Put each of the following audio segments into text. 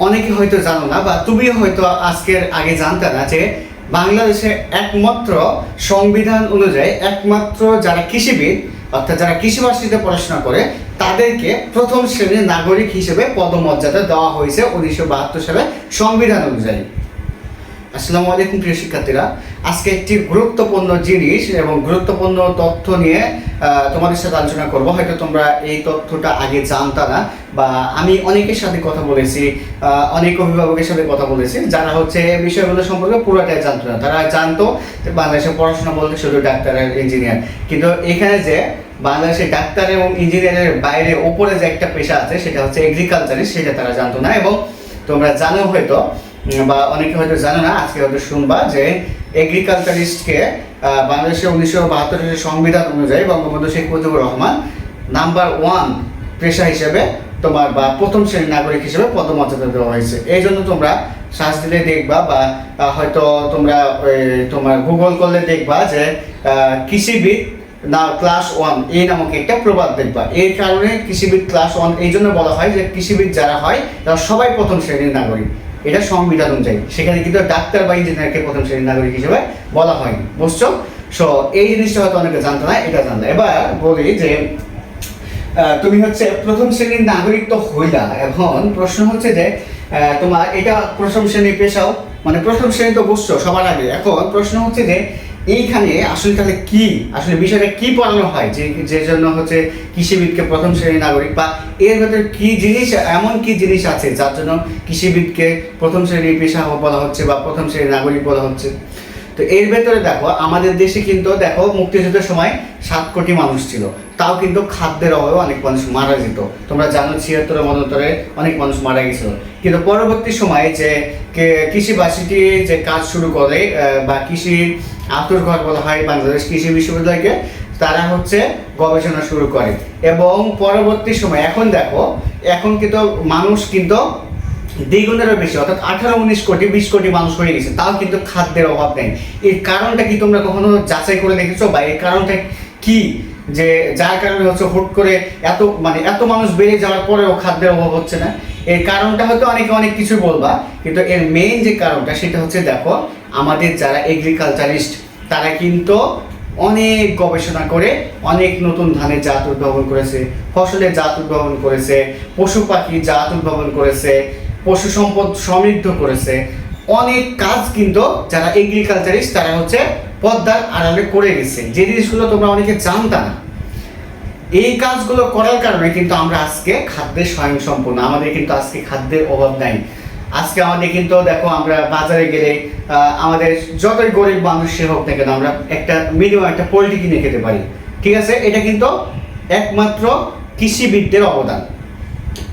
অনেকে হয়তো জানো না, বা তুমিও হয়তো আজকের আগে জানতে না যে বাংলাদেশে একমাত্র সংবিধান অনুযায়ী একমাত্র যারা কৃষিবিদ অর্থাৎ যারা কৃষি ভার্সিটিতে পড়াশোনা করে তাদেরকে প্রথম শ্রেণীর নাগরিক হিসেবে পদমর্যাদা দেওয়া হয়েছে 1972 সালে সংবিধান অনুযায়ী। আসসালামু আলাইকুম প্রিয় শিক্ষার্থীরা, আজকে একটি গুরুত্বপূর্ণ জিনিস এবং গুরুত্বপূর্ণ তথ্য নিয়ে তোমাদের সাথে আলোচনা করব। হয়তো তোমরা এই তথ্যটা আগে জানতা না, বা আমি অনেকের সাথে কথা বলেছি, অনেক অভিভাবকের সাথে কথা বলেছি যারা হচ্ছে বিষয়গুলো সম্পর্কে পুরোটাই জানতো না। তারা জানতো যে বাংলাদেশে পড়াশোনা বলতে শুধু ডাক্তার আর ইঞ্জিনিয়ার, কিন্তু এখানে যে বাংলাদেশে ডাক্তার এবং ইঞ্জিনিয়ারের বাইরে ওপরে যে একটা পেশা আছে সেটা হচ্ছে এগ্রিকালচারিস্ট, সেটা তারা জানতো না। এবং তোমরা জানো হয়তো, বা অনেকে হয়তো জানো না, আজকে হয়তো শুনবা যে এগ্রিকালচারিস্টকে বাংলাদেশের 1972 সালের সংবিধান অনুযায়ী বঙ্গবন্ধু শেখ মুজিবুর রহমান নাম্বার 1 পেশা হিসেবে তোমার বা প্রথম শ্রেণীর নাগরিক হিসেবে পদমর্যাদা দেওয়া হয়েছে। এই জন্য তোমরা সার্চ দিলে দেখবা, বা হয়তো তোমরা তোমার গুগল করলে দেখবা যে কৃষিবিদ না ক্লাস 1 এই নামক একটা প্রবাদ দেখবা। এই কারণে কৃষিবিদ ক্লাস 1 এই জন্য বলা হয় যে কৃষিবিদ যারা হয় তারা সবাই প্রথম শ্রেণীর নাগরিক, এটা সংবিধান অনুযায়ী। সেখানে কিন্তু ডাক্তার বা ইঞ্জিনিয়ারকে প্রথম শ্রেণীর নাগরিক হিসেবে বলা হয়নি, বুঝছো? সো এই জিনিসটা হয়তো অনেকে জানতো না, এটা জানতো। এবার বলি যে তুমি হচ্ছে প্রথম শ্রেণীর নাগরিক তো হইলা, এখন প্রশ্ন হচ্ছে যে তোমার এটা প্রথম শ্রেণীর পেশাও, মানে প্রথম শ্রেণী তো বুঝছো সবার আগে। এখন প্রশ্ন হচ্ছে যে এইখানে আসলে তাহলে কি, আসলে বিষয়টা কি পড়ানো হয় যে জন্য হচ্ছে কৃষিবিদকে প্রথম শ্রেণীর নাগরিক, বা এর ভেতরে কি জিনিস, এমন কি জিনিস আছে যার জন্য কৃষিবিদকে প্রথম শ্রেণীর পেশা বলা হচ্ছে বা প্রথম শ্রেণীর নাগরিক বলা হচ্ছে? তো এর ভেতরে দেখো, আমাদের দেশে কিন্তু দেখো মুক্তিযুদ্ধের সময় 7 কোটি মানুষ ছিল, তাও কিন্তু খাদ্যের অভাবে অনেক মানুষ মারা যেত। তোমরা জানো 76 মতান্তরে অনেক মানুষ মারা গেছিল। কিন্তু পরবর্তী সময়ে যে কৃষি ভার্সিটি যে কাজ শুরু করে, বা কৃষির আঁতুড়ঘর বলা হয় বাংলাদেশ কৃষি বিশ্ববিদ্যালয়কে, তারা হচ্ছে গবেষণা শুরু করে। এবং পরবর্তী সময় এখন দেখো, এখন কিন্তু মানুষ কিন্তু দ্বিগুণেরও বেশি, অর্থাৎ 18-19 কোটি 20 কোটি মানুষ হয়ে গেছে, তাও কিন্তু খাদ্যের অভাব নেই। এর কারণটা কি তোমরা কখনো যাচাই করে দেখেছো, বা এর কারণটা কি যে যার কারণে হচ্ছে হুট করে এত মানুষ বেড়ে যাওয়ার পরেও খাদ্যের অভাব হচ্ছে না? এর কারণটা হয়তো অনেকে অনেক কিছু বলবা, কিন্তু এর মেইন যে কারণটা সেটা হচ্ছে দেখো, আমাদের যারা এগ্রিকালচারিস্ট তারা কিন্তু অনেক গবেষণা করে অনেক নতুন ধানের জাত উদ্ভাবন করেছে, ফসলের জাত উদ্ভাবন করেছে, পশু পাখির জাত উদ্ভাবন করেছে, পশু সম্পদ সমৃদ্ধ করেছে। অনেক কাজ কিন্তু যারা এগ্রিকালচারিস্ট তারা হচ্ছে পদ্মার আড়ালে করে গেছে, যে জিনিসগুলো তোমরা অনেকে জানতা না। এই কাজগুলো করার কারণে কিন্তু আমরা আজকে খাদ্যের স্বয়ংসম্পূর্ণ, আমাদের কিন্তু আজকে খাদ্যের অভাব নাই। আজকে আমাদের কিন্তু দেখো, আমরা বাজারে গেলে আমাদের যতই গরিব মানুষ সে হোক না কেন, আমরা একটা মিনিমাম একটা পোল্ট্রি কিনে খেতে পারি, ঠিক আছে? এটা কিন্তু একমাত্র কৃষিবিদদের অবদান।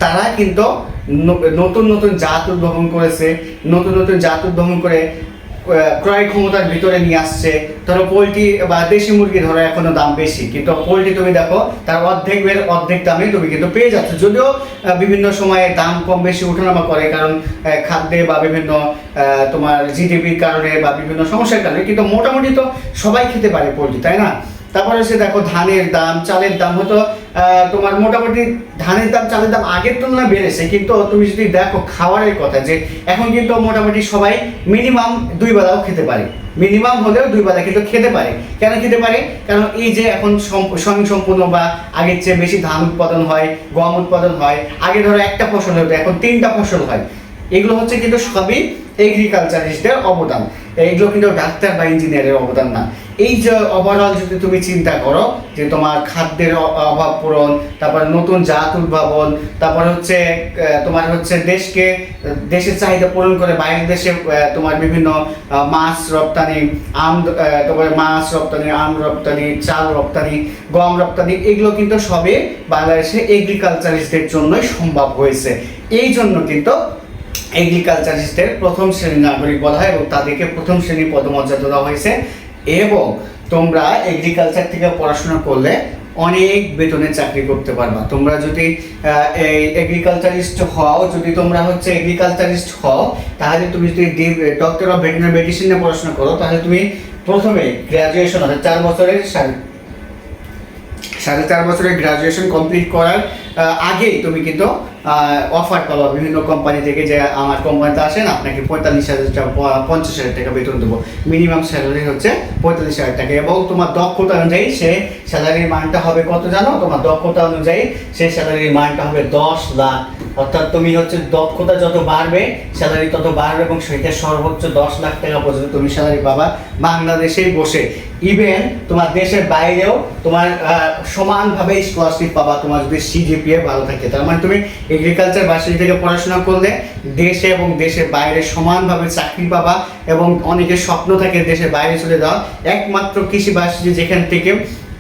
তারা কিন্তু নতুন নতুন জাত উদ্ভাবন করেছে, নতুন নতুন জাত উদ্ভাবন করে ক্রয় ক্ষমতার ভিতরে নিয়ে আসছে। ধরো পোলট্রি বা দেশি মুরগি ধরো এখনো দাম বেশি, কিন্তু পোলট্রি তুমি দেখো তার অর্ধেক দামে তুমি কিন্তু পেয়ে যাচ্ছ, যদিও বিভিন্ন সময়ে দাম কম বেশি ওঠানামা করে, কারণ খাদ্যে বা বিভিন্ন তোমার জিডিপির কারণে বা বিভিন্ন সমস্যার কারণে, কিন্তু মোটামুটি তো সবাই খেতে পারে পোলট্রি, তাই না? তারপরে হচ্ছে দেখো ধানের দাম, চালের দাম, হয়তো তোমার মোটামুটি ধানের দাম চালের দাম আগের তুলনায় বেড়েছে, কিন্তু তুমি যদি দেখো খাবারের কথা, যে এখন কিন্তু মোটামুটি সবাই মিনিমাম 2 বেলাও খেতে পারে, মিনিমাম হলেও 2 বেলা কিন্তু খেতে পারে। কেন খেতে পারে? কারণ এই যে এখন স্বয়ংসম্পূর্ণ বা আগের চেয়ে বেশি ধান উৎপাদন হয়, গম উৎপাদন হয়। আগে ধরো একটা ফসল হতো, এখন 3টা ফসল হয়। এগুলো হচ্ছে কিন্তু সবই এগ্রিকালচারিস্টদের অবদান, এইগুলো কিন্তু ডাক্তার বা ইঞ্জিনিয়ারের অবদান না। এই যে ওভারঅল যদি তুমি চিন্তা করো যে তোমার খাদ্যের অভাব পূরণ, তারপর নতুন জাত উদ্ভাবন, তারপর হচ্ছে তোমার হচ্ছে দেশের চাহিদা পূরণ করে বাইরের দেশে তোমার বিভিন্ন মাছ রপ্তানি, তারপরে মাছ রপ্তানি, আম রপ্তানি, চাল রপ্তানি, গম রপ্তানি, এগুলো কিন্তু সবই বাংলাদেশে এগ্রিকালচারিস্টদের জন্যই সম্ভব হয়েছে। এই জন্য কিন্তু এগ্রিকালচারিস্টদের প্রথম শ্রেণীর নাগরিক বলা হয় এবং তাদেরকে প্রথম শ্রেণীর পদমর্যাদা দেওয়া হয়েছে। এবং তোমরা এগ্রিকালচার থেকে পড়াশোনা করলে অনেক বেতনে চাকরি করতে পারবা। তোমরা যদি এই এগ্রিকালচারিস্ট হও, যদি তোমরা হচ্ছে এগ্রিকালচারিস্ট হও, তাহলে তুমি যদি ডক্টর অফ ভেটেরিনারি মেডিসিন নিয়ে পড়াশোনা করো, তাহলে তুমি প্রথমে গ্র্যাজুয়েশন অর্থাৎ 4 বছরের 4.5 বছরের গ্রাজুয়েশন কমপ্লিট করার আগেই তুমি কিন্তু অফার পাবা বিভিন্ন কোম্পানি থেকে, যে আমার কোম্পানিতে আসেন আপনাকে 45,000 টাকা 50,000 টাকা বেতন দেবো। মিনিমাম স্যালারি হচ্ছে 45,000 টাকা, এবং তোমার দক্ষতা অনুযায়ী সে স্যালারির মানটা হবে কত জানো? তোমার দক্ষতা অনুযায়ী সেই স্যালারির মানটা হবে 10 লাখ। অর্থাৎ তুমি হচ্ছে দক্ষতা যত বাড়বে স্যালারি তত বাড়বে, এবং সেটা সর্বোচ্চ 10 লাখ টাকা পর্যন্ত তুমি স্যালারি পাবা বাংলাদেশেই বসে। ইভেন তোমার দেশের বাইরেও তোমার সমানভাবে স্কলারশিপ পাবা তোমার যদি সিজিপিএ ভালো থাকে। তার মানে তুমি এগ্রিকালচার ভার্সিটি থেকে পড়াশোনা করলে দেশে এবং দেশের বাইরে সমানভাবে চাকরি পাবা, এবং অনেকের স্বপ্ন থাকে দেশের বাইরে চলে যাওয়া। একমাত্র কৃষি ভার্সিটি যেখান থেকে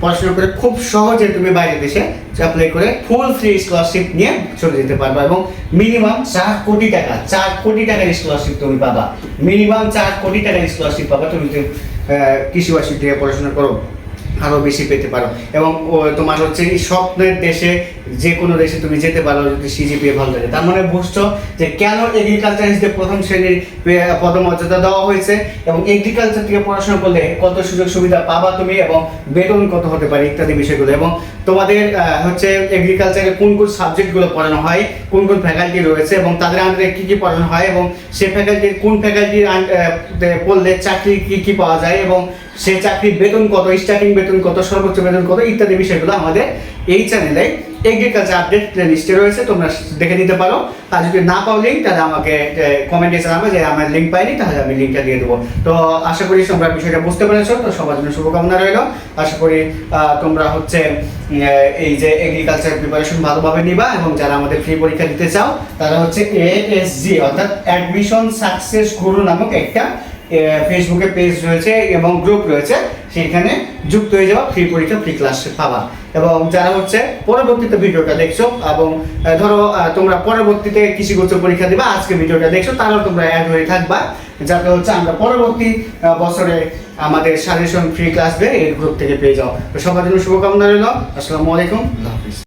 পড়াশোনা করে খুব সহজে তুমি বাইরের দেশে অ্যাপ্লাই করে ফুল ফ্রি স্কলারশিপ নিয়ে চলে যেতে পারবা, এবং মিনিমাম 4 কোটি টাকার স্কলারশিপ তুমি পাবা। মিনিমাম 4 কোটি টাকার স্কলারশিপ পাবা তুমি যদি কৃষি ভার্সিটি থেকে পড়াশোনা করো, আরও বেশি পেতে পারো। এবং তোমার হচ্ছে স্বপ্নের দেশে যে কোনো দেশে তুমি যেতে পারো যদি সিজিপিএ ভালো থাকে। তার মানে বুঝছো যে কেন এগ্রিকালচারিস্টদের প্রথম শ্রেণীর পদমর্যাদা দেওয়া হয়েছে, এবং এগ্রিকালচার থেকে পড়াশোনা করলে কত সুযোগ সুবিধা পাবা তুমি, এবং বেতন কত হতে পারে ইত্যাদি বিষয়গুলো। এবং তোমাদের হচ্ছে এগ্রিকালচারে কোন কোন সাবজেক্টগুলো পড়ানো হয়, কোন কোন ফ্যাকাল্টি রয়েছে, এবং তাদের আন্ডারে কী কী পড়ানো হয়, এবং সে ফ্যাকাল্টির কোন ফ্যাকাল্টির পড়লে চাকরি কী পাওয়া যায়, এবং সে চাকরির বেতন কত, স্টার্টিং বেতন কত, সর্বোচ্চ বেতন কত ইত্যাদি বিষয়গুলো আমাদের এই চ্যানেলে এগ্রিকালচার আপডেট লিস্টে রয়েছে, তোমরা দেখে নিতে পারো। আর যদি না পাও লিঙ্ক তাহলে আমাকে কমেন্টে জানাবে যে আমার লিঙ্ক পাইনি, তাহলে আমি লিঙ্কটা দিয়ে দেবো। তো আশা করি তোমরা বিষয়টা বুঝতে পেরেছো। তো সবার জন্য শুভকামনা রইল। আশা করি তোমরা হচ্ছে এই যে এগ্রিকালচার প্রিপারেশন ভালোভাবে নিবা, এবং যারা আমাদের ফ্রি পরীক্ষা দিতে চাও তারা হচ্ছে ASG অর্থাৎ অ্যাডমিশন সাকসেস গুরু নামক একটা ফেসবুকে পেজ রয়েছে এবং গ্রুপ রয়েছে, সেখানে যুক্ত হয়ে যাওয়া, ফ্রি পরীক্ষা ফ্রি ক্লাস পাবা। এবং যারা হচ্ছে পরবর্তীতে ভিডিওটা দেখছো, এবং ধরো তোমরা পরবর্তীতে কৃষিগত পরীক্ষা দিবা, আজকে ভিডিওটা দেখছো, তারাও তোমরা অ্যাড হয়ে থাকবা, যাতে হচ্ছে আমরা পরবর্তী বছরে আমাদের সাজেশন ফ্রি ক্লাস এই গ্রুপ থেকে পেয়ে যাও। তো সবার জন্য শুভকামনা রইল। আসসালামু আলাইকুম, আল্লাহ হাফিজ।